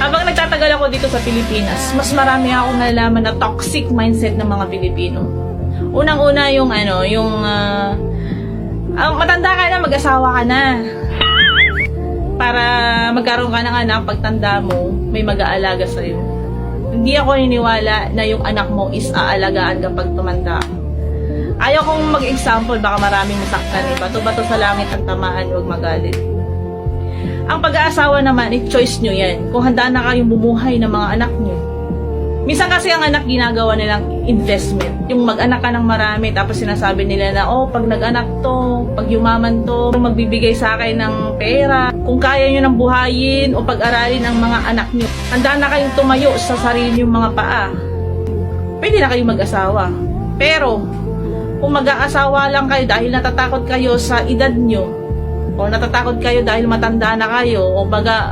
Habang nagtatagal ako dito sa Pilipinas, mas marami akong nalaman na toxic mindset ng mga Pilipino. Unang-una yung matanda ka na, mag-asawa ka na. Para magkaroon ka ng anak, pagtanda mo, may mag-aalaga sa'yo. Hindi ako naniniwala na yung anak mo is aalagaan kapag tumanda. Ayaw kong mag-example, baka maraming masaktan eh. Bato-bato sa langit ang tamaan, huwag magalit. Ang pag-aasawa naman, choice nyo yan. Kung handa na kayong bumuhay ng mga anak nyo. Minsan kasi ang anak ginagawa nilang investment. Yung mag-anak ka ng marami, tapos sinasabi nila na, oh, pag nag-anak to, pag yumaman to, magbibigay sa akin ng pera. Kung kaya nyo nang buhayin o pag-aralin ang mga anak nyo, handa na kayong tumayo sa sarili yung mga paa. Pwede na kayong mag-asawa. Pero, kung mag-aasawa lang kayo dahil natatakot kayo sa edad nyo, o natatakot kayo dahil matanda na kayo, o baga,